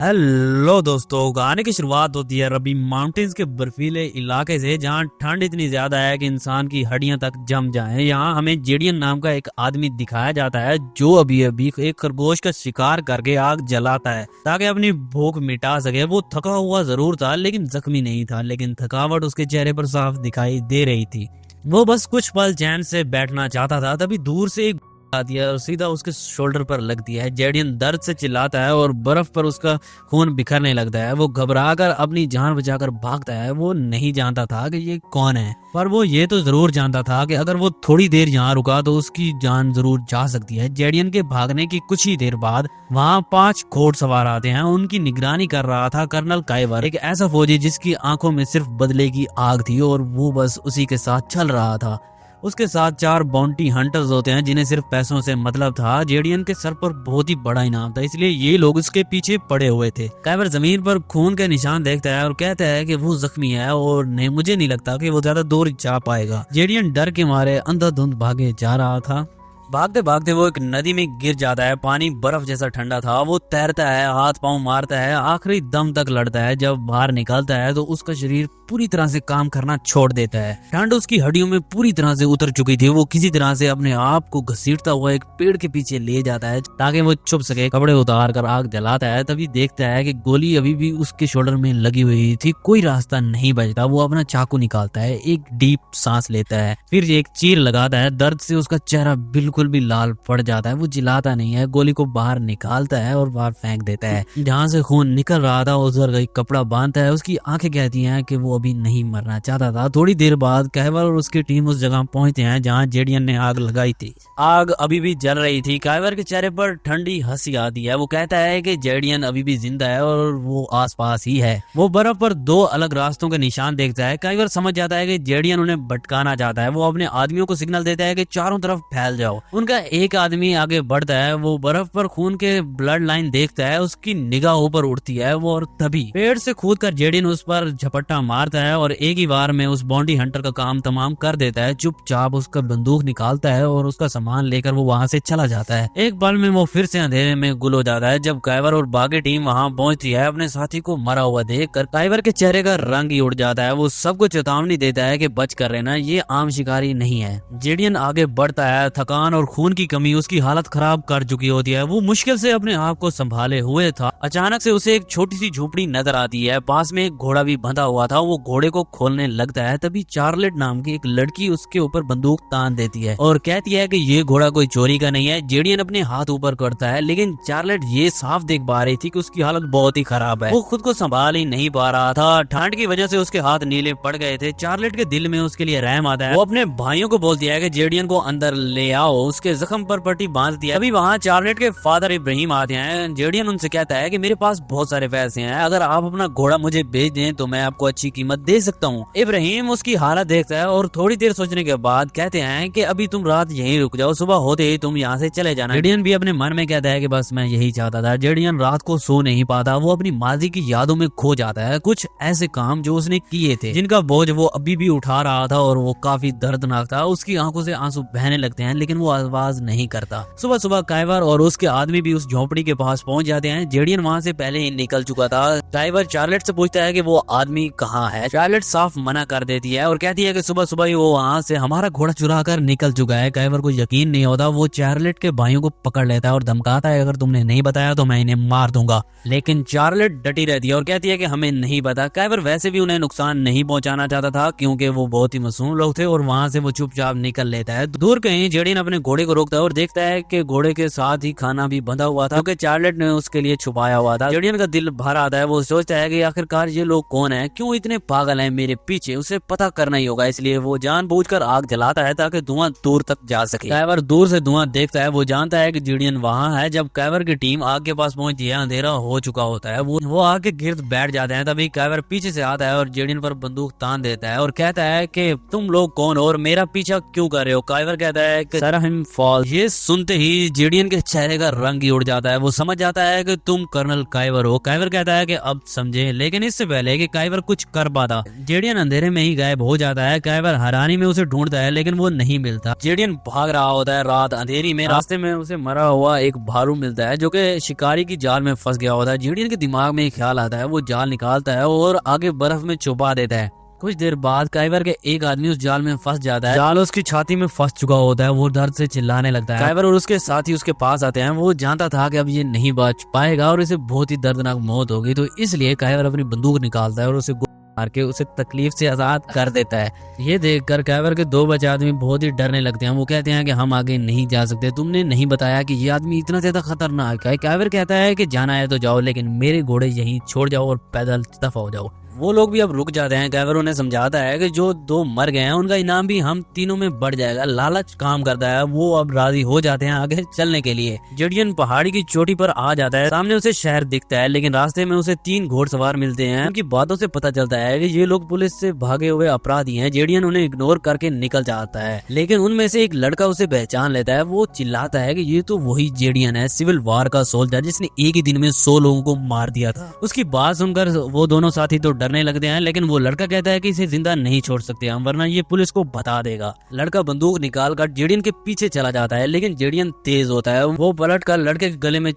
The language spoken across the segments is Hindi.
हेलो दोस्तों, गाने की शुरुआत होती है रबी माउंटेन्स के बर्फीले इलाके से, जहां ठंड इतनी ज्यादा है कि इंसान की हड्डियां तक जम जाएं। यहाँ हमें जेडियन नाम का एक आदमी दिखाया जाता है जो अभी अभी एक खरगोश का शिकार करके आग जलाता है ताकि अपनी भूख मिटा सके। वो थका हुआ जरूर था लेकिन जख्मी नहीं था, लेकिन थकावट उसके चेहरे पर साफ दिखाई दे रही थी। वो बस कुछ पल चैन से बैठना चाहता था, तभी दूर से एक आती है और सीधा उसके शोल्डर पर लगती है। जेडियन दर्द से चिल्लाता है और बर्फ पर उसका खून बिखरने लगता है। वो घबराकर अपनी जान बचाकर भागता है। वो नहीं जानता था कि ये कौन है, पर वो ये तो जरूर जानता था कि अगर वो थोड़ी देर यहाँ रुका तो उसकी जान जरूर जा सकती है। जेडियन के भागने की कुछ ही देर बाद वहाँ 5 घोड़सवार आते हैं। उनकी निगरानी कर रहा था कर्नल काइवर, एक ऐसा फौजी जिसकी आंखों में सिर्फ बदले की आग थी और वो बस उसी के साथ चल रहा था। उसके साथ 4 बाउंटी हंटर्स होते हैं जिन्हें सिर्फ पैसों से मतलब था। जेडियन के सर पर बहुत ही बड़ा इनाम था, इसलिए ये लोग उसके पीछे पड़े हुए थे। काइवर जमीन पर खून के निशान देखता है और कहता है कि वो जख्मी है और मुझे नहीं लगता कि वो ज्यादा दूर जा पाएगा। जेडियन डर के मारे अंधाधुंध भागे जा रहा था। भागते भागते वो एक नदी में गिर जाता है। पानी बर्फ जैसा ठंडा था। वो तैरता है, हाथ पांव मारता है, आखिरी दम तक लड़ता है। जब बाहर निकलता है तो उसका शरीर पूरी तरह से काम करना छोड़ देता है। ठंड उसकी हड्डियों में पूरी तरह से उतर चुकी थी। वो किसी तरह से अपने आप को घसीटता हुआ एक पेड़ के पीछे ले जाता है ताकि वो छुप सके। कपड़े उतार कर आग जलाता है, तभी देखता है कि गोली अभी भी उसके शोल्डर में लगी हुई थी। कोई रास्ता नहीं बचता। वो अपना चाकू निकालता है, एक डीप सांस लेता है, फिर एक चीर लगाता है। दर्द से उसका चेहरा बिल्कुल भी लाल पड़ जाता है। वो चिल्लाता नहीं है, गोली को बाहर निकालता है और बाहर फेंक देता है। जहाँ से खून निकल रहा था उधर एक कपड़ा बांधता है। उसकी आंखें कहती हैं कि वो अभी नहीं मरना चाहता था। थोड़ी देर बाद काइवर और उसकी टीम उस जगह पहुंचते हैं जहाँ जेडियन ने आग लगाई थी। आग अभी भी जल रही थी। काइवर के चेहरे पर ठंडी हंसी आती है। वो कहता है कि जेडियन अभी भी जिंदा है और वो आसपास ही है। वो बर्फ पर 2 अलग रास्तों के निशान देखता है। काइवर समझ जाता है कि जेडियन उन्हें भटकाना चाहता है। वो अपने आदमियों को सिग्नल देता है कि चारों तरफ फैल जाओ। उनका एक आदमी आगे बढ़ता है। वो बर्फ पर खून के ब्लड लाइन देखता है। उसकी निगाह ऊपर उठती है वो, और तभी पेड़ से कूदकर जेडियन उस पर झपट्टा मारता है और एक ही बार में उस बाउंटी हंटर का काम तमाम कर देता है। चुपचाप उसका बंदूक निकालता है और उसका सामान लेकर वो वहाँ से चला जाता है। एक पल में वो फिर से अंधेरे में गुल हो जाता है। जब काइवर और बाकी टीम वहाँ पहुंचती है, अपने साथी को मरा हुआ देखकर काइवर के चेहरे का रंग ही उड़ जाता है। वो सबको चेतावनी देता है कि बच कर रहना, ये आम शिकारी नहीं है। जेडियन आगे बढ़ता है। थकान और खून की कमी उसकी हालत खराब कर चुकी होती है। वो मुश्किल से अपने आप को संभाले हुए था। अचानक से उसे एक छोटी सी झोपड़ी नजर आती है। पास में एक घोड़ा भी बंधा हुआ था। वो घोड़े को खोलने लगता है, तभी चार्लेट नाम की एक लड़की उसके ऊपर बंदूक तान देती है और कहती है कि ये घोड़ा कोई चोरी का नहीं है। जेडियन अपने हाथ ऊपर करता है, लेकिन चार्लेट ये साफ देख पा रही थी कि उसकी हालत बहुत ही खराब है। वो खुद को संभाल ही नहीं पा रहा था। ठंड की वजह से उसके हाथ नीले पड़ गए थे। चार्लेट के दिल में उसके लिए रहम आता है। वो अपने भाइयों को बोलती है कि जेडियन को अंदर ले आओ। उसके जख्म पर पट्टी बांध दिया। अभी वहाँ चार्लेट के फादर इब्राहिम आते हैं। जेडियन उनसे कहता है कि मेरे पास बहुत सारे पैसे हैं, अगर आप अपना घोड़ा मुझे भेज दें तो मैं आपको अच्छी कीमत दे सकता हूँ। इब्राहिम उसकी हालत देखता है और थोड़ी देर सोचने के बाद कहते हैं कि अभी तुम रात यहीं रुक जाओ, सुबह होते ही तुम यहाँ से चले जाना। जेडियन भी अपने मन में कहता है कि बस मैं यही चाहता था। जेडियन रात को सो नहीं पाता। वो अपनी माजी की यादों में खो जाता है। कुछ ऐसे काम जो उसने किए थे जिनका बोझ वो अभी भी उठा रहा था और वो काफी दर्दनाक था। उसकी आंखों से आंसू बहने लगते हैं, लेकिन वो आवाज नहीं करता। सुबह सुबह काइवर और उसके आदमी भी उस झोपड़ी के पास पहुंच जाते हैं। जेडियन वहाँ से पहले ही निकल चुका था। काइवर चार्लेट से पूछता है कि वो आदमी कहाँ है। चार्लेट साफ मना कर देती है और कहती है कि सुबह सुबह ही वो वहाँ से हमारा घोड़ा चुरा कर निकल चुका है। काइवर को यकीन नहीं होता। वो चार्लेट के भाइयों को पकड़ लेता है और धमकाता है अगर तुमने नहीं बताया तो मैं इन्हें मार दूंगा। लेकिन चार्लेट डटी रहती है और कहती है कि हमें नहीं पता। काइवर वैसे भी उन्हें नुकसान नहीं पहुंचाना चाहता था क्योंकि वो बहुत ही मासूम लोग थे और वहाँ से वो चुपचाप निकल लेता है। दूर कहीं जेडियन अपने घोड़े को रोकता है और देखता है कि घोड़े के साथ ही खाना भी बंधा हुआ था क्योंकि चार्लेट ने उसके लिए छुपाया हुआ था। जेडियन का दिल भर आता है। वो सोचता है कि आखिरकार ये लोग कौन है, क्यों इतने पागल हैं मेरे पीछे। उसे पता करना ही होगा, इसलिए वो जानबूझकर आग जलाता है ताकि धुआं दूर तक जा सके। काइवर दूर से धुआं देखता है। वो जानता है कि जेडियन वहाँ है। जब काइवर की टीम आग के पास पहुंचती है, अंधेरा हो चुका होता है। वो आग के गिर्द बैठ जाते हैं। तभी काइवर पीछे से आता है और जेडियन पर बंदूक तान देता है और कहता है कि तुम लोग कौन हो और मेरा पीछा क्यों कर रहे हो। काइवर कहता है कि सर कैनन फॉल। ये सुनते ही जेडियन के चेहरे का रंग ही उड़ जाता है। वो समझ जाता है कि तुम कर्नल काइवर हो। काइवर कहता है कि अब समझे, लेकिन इससे पहले कि काइवर कुछ कर पाता, जेडियन अंधेरे में ही गायब हो जाता है। काइवर हैरानी में उसे ढूंढता है लेकिन वो नहीं मिलता। जेडियन भाग रहा होता है रात अंधेरी में। रास्ते में उसे मरा हुआ एक भालू मिलता है जो कि शिकारी की जाल में फंस गया होता है। जेडियन के दिमाग में एक ख्याल आता है, वो जाल निकालता है और आगे बर्फ में छुपा देता है। कुछ देर बाद काइवर के एक आदमी उस जाल में फंस जाता है। जाल उसकी छाती में फंस चुका होता है। वो दर्द से चिल्लाने लगता है। काइवर और उसके साथी उसके पास आते हैं। वो जानता था कि अब ये नहीं बच पाएगा और इसे बहुत ही दर्दनाक मौत होगी, तो इसलिए काइवर अपनी बंदूक निकालता है और उसे मार के उसे तकलीफ से आजाद कर देता है। ये देखकर काइवर के दो बचे आदमी बहुत ही डरने लगते हैं। वो कहते हैं कि हम आगे नहीं जा सकते, तुमने नहीं बताया कि ये आदमी इतना ज्यादा खतरनाक है। काइवर कहता है कि जाना है तो जाओ, लेकिन मेरे घोड़े यहीं छोड़ जाओ और पैदल दफा हो जाओ। वो लोग भी अब रुक जाते हैं। काइवर उन्हें समझाता है कि जो दो मर गए हैं उनका इनाम भी हम तीनों में बढ़ जाएगा। लालच काम करता है। वो अब राजी हो जाते हैं आगे चलने के लिए। जेडियन पहाड़ी की चोटी पर आ जाता है। सामने उसे शहर दिखता है, लेकिन रास्ते में उसे 3 घोड़सवार मिलते हैं। उनकी बातों से पता चलता है कि ये लोग पुलिस से भागे हुए अपराधी हैं। जेडियन उन्हें इग्नोर करके निकल जाता है, लेकिन उनमें से एक लड़का उसे पहचान लेता है। वो चिल्लाता है कि ये तो वही जेडियन है, सिविल वार का सोल्जर जिसने एक ही दिन में 100 लोगों को मार दिया था। उसकी बात सुनकर वो दोनों साथी तो डरने लगते हैं, लेकिन वो लड़का कहता है कि इसे जिंदा नहीं छोड़ सकते हम, वरना ये पुलिस को बता देगा। लड़का बंदूक निकालकर जेडियन के पीछे चला जाता है, लेकिन जेडियन तेज होता है। वो पलट कर लड़के के गले में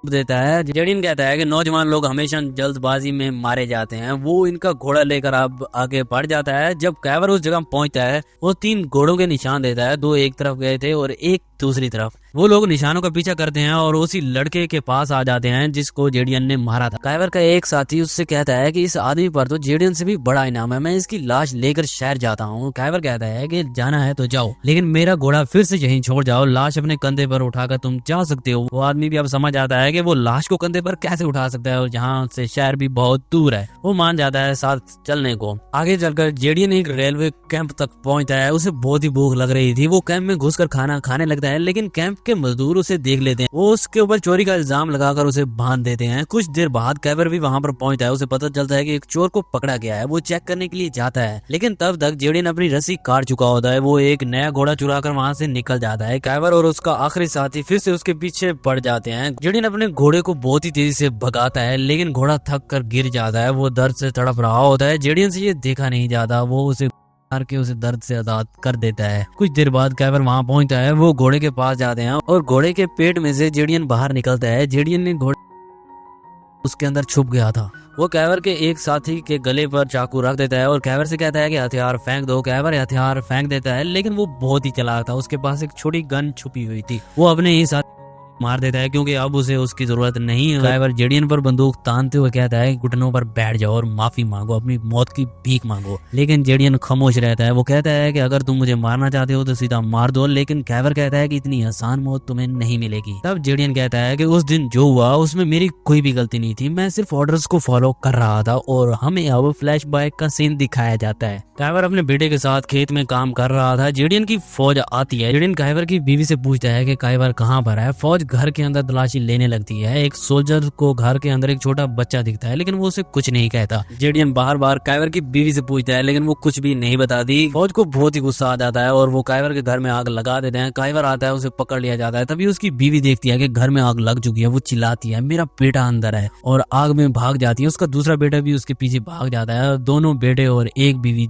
देता है। जेडियन कहता है कि नौजवान लोग हमेशा जल्दबाजी में मारे जाते हैं। वो इनका घोड़ा लेकर अब आगे बढ़ जाता है। जब काइवर उस जगह पहुंचता है, वो 3 घोड़ों के निशान देता है। 2 एक तरफ गए थे और एक दूसरी तरफ। वो लोग निशानों का पीछा करते हैं और उसी लड़के के पास आ जाते हैं जिसको जेडियन ने मारा था। काइवर का एक साथी उससे कहता है कि इस आदमी पर तो जेडियन से भी बड़ा इनाम है, मैं इसकी लाश लेकर शहर जाता हूँ। काइवर कहता है कि जाना है तो जाओ, लेकिन मेरा घोड़ा फिर से यहीं छोड़ जाओ। लाश अपने कंधे पर उठाकर तुम जा सकते हो। वो आदमी भी अब समझ आता है कि वो लाश को कंधे पर कैसे उठा सकता है और जहाँ से शहर भी बहुत दूर है। वो मान जाता है साथ चलने को। आगे चलकर जेडियन एक रेलवे कैंप तक पहुंचता है। उसे बहुत ही भूख लग रही थी। वो कैंप में घुसकर खाना खाने लगता है, लेकिन कैंप के मजदूर उसे देख लेते हैं। वो उसके ऊपर चोरी का इल्जाम लगाकर उसे बांध देते हैं। कुछ देर बाद काइवर भी वहां पर पहुंचता है। उसे पता चलता है कि एक चोर को पकड़ा गया है। वो चेक करने के लिए जाता है, लेकिन तब तक जेडियन अपनी रस्सी काट चुका होता है। वो एक नया घोड़ा चुराकर वहां से निकल जाता है। काइवर और उसका आखिरी साथी फिर से उसके पीछे पड़ जाते हैं। जेडियन अपने घोड़े को बहुत ही तेजी से भगाता है, लेकिन घोड़ा थक कर गिर जाता है। वो दर्द से तड़प रहा होता है। जेडियन से ये देखा नहीं जाता। वो उसे मार के उसे दर्द से आजाद कर देता है। कुछ देर बाद काइवर वहां पहुंचता है। वो घोड़े के पास जाते हैं और घोड़े के पेट में से जेडियन बाहर निकलता है। जेडियन ने घोड़े उसके अंदर छुप गया था। वो काइवर के एक साथी के गले पर चाकू रख देता है और काइवर से कहता है कि हथियार फेंक दो। काइवर हथियार फेंक देता है, लेकिन वो बहुत ही चालाक था। उसके पास एक छोटी गन छुपी हुई थी। वो अपने ही साथी मार देता है क्योंकि अब उसे उसकी जरूरत नहीं है। काइवर जेडियन पर बंदूक तानते हुए कहता है घुटनों पर बैठ जाओ और माफी मांगो, अपनी मौत की भीख मांगो, लेकिन जेडियन खामोश रहता है। वो कहता है कि अगर तुम मुझे मारना चाहते हो तो सीधा मार दो, लेकिन काइवर कहता है कि इतनी आसान मौत तुम्हें नहीं मिलेगी। तब जेडियन कहता है कि उस दिन जो हुआ उसमें मेरी कोई भी गलती नहीं थी, मैं सिर्फ ऑर्डर्स को फॉलो कर रहा था। और हमें अब फ्लैशबैक का सीन दिखाया जाता है। काइवर अपने बेटे के साथ खेत में काम कर रहा था। जेडियन की फौज आती है। जेडियन काइवर की बीवी से पूछता है कि काइवर कहाँ पर है। फौज घर के अंदर तलाशी लेने लगती है। एक सोल्जर को घर के अंदर एक छोटा बच्चा दिखता है, लेकिन वो उसे कुछ नहीं कहता। जेडियन बार बार काइवर की बीवी से पूछता है, लेकिन वो कुछ भी नहीं बताती। फौज को बहुत ही गुस्सा आ जाता है और वो काइवर के घर में आग लगा देते हैं। काइवर आता है, उसे पकड़ लिया जाता है। तभी उसकी बीवी देखती है कि घर में आग लग चुकी है। वो चिल्लाती है मेरा बेटा अंदर है और आग में भाग जाती है। उसका दूसरा बेटा भी उसके पीछे भाग जाता है। दोनों बेटे और एक बीवी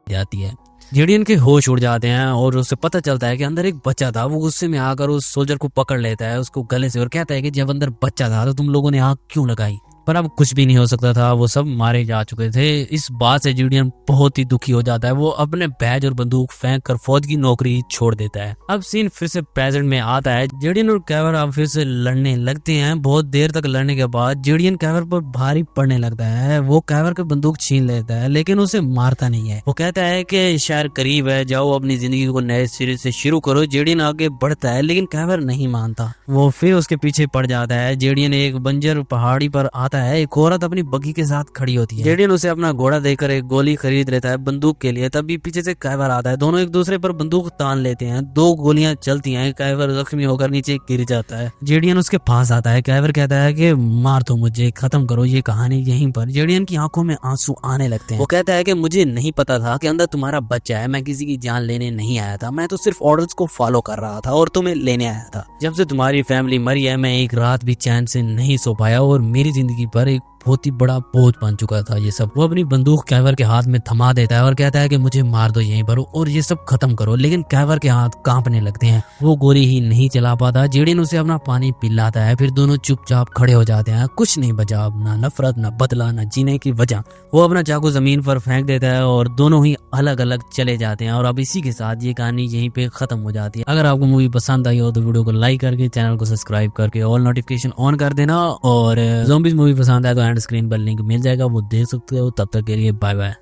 जाती है। जेडियन के होश उड़ जाते हैं और उसे पता चलता है कि अंदर एक बच्चा था। वो गुस्से में आकर उस सोल्जर को पकड़ लेता है उसको गले से और कहता है कि जब अंदर बच्चा था तो तुम लोगों ने आग क्यों लगाई। पर अब कुछ भी नहीं हो सकता था, वो सब मारे जा चुके थे। इस बात से जेडियन बहुत ही दुखी हो जाता है। वो अपने बैज और बंदूक फेंक कर फौज की नौकरी छोड़ देता है। अब सीन फिर से प्रेजेंट में आता है। जेडियन और काइवर अब फिर से लड़ने लगते हैं। बहुत देर तक लड़ने के बाद जेडियन काइवर पर भारी पड़ने लगता है। वो काइवर की बंदूक छीन लेता है, लेकिन उसे मारता नहीं है। वो कहता है कि शहर करीब है, जाओ अपनी जिंदगी को नए सिरे से शुरू करो। जेडियन आगे बढ़ता है, लेकिन काइवर नहीं मानता। वो फिर उसके पीछे पड़ जाता है। जेडियन एक बंजर पहाड़ी पर आता जाता है, एक औरत अपनी बग्गी के साथ खड़ी होती है। जेडियन उसे अपना घोड़ा देकर एक गोली खरीद लेता है बंदूक के लिए। तभी पीछे से काइवर आता है, दोनों एक दूसरे पर बंदूक तान लेते हैं। 2 गोलियां चलती हैं, काइवर जख्मी होकर नीचे गिर जाता है। जेडियन उसके पास आता है, काइवर कहता है कि मार दो मुझे, खत्म करो ये कहानी यहीं पर। जेडियन की आंखों में आंसू आने लगते हैं। वो कहता है कि मुझे नहीं पता था कि अंदर तुम्हारा बच्चा है, मैं किसी की जान लेने नहीं आया था, मैं तो सिर्फ ऑर्डर्स को फॉलो कर रहा था और तुम्हें लेने आया था। जब से तुम्हारी फैमिली मरी है मैं एक रात भी चैन से नहीं सो पाया और मेरी जिंदगी पर एक बहुत ही बड़ा बोझ बन चुका था ये सब। वो अपनी बंदूक काइवर के हाथ में थमा देता है और कहता है कि मुझे मार दो यहीं पर और ये सब खत्म करो। लेकिन काइवर के हाथ कांपने लगते हैं, वो गोली ही नहीं चला पाता। जेडियन उसे अपना पानी पिलाता है, फिर दोनों चुपचाप खड़े हो जाते हैं। कुछ नहीं बचा, ना नफरत, ना बदला, ना जीने की वजह। वो अपना चाकू जमीन पर फेंक देता है और दोनों ही अलग अलग चले जाते हैं। और अब इसी के साथ ये कहानी यहीं पे खत्म हो जाती है। अगर आपको मूवी पसंद आई हो तो वीडियो को लाइक करके, चैनल को सब्सक्राइब करके ऑल नोटिफिकेशन ऑन कर देना। और ज़ॉम्बीज़ मूवी पसंद आए तो एंड स्क्रीन पर लिंक मिल जाएगा, वो देख सकते हो। तब तक के लिए बाय बाय।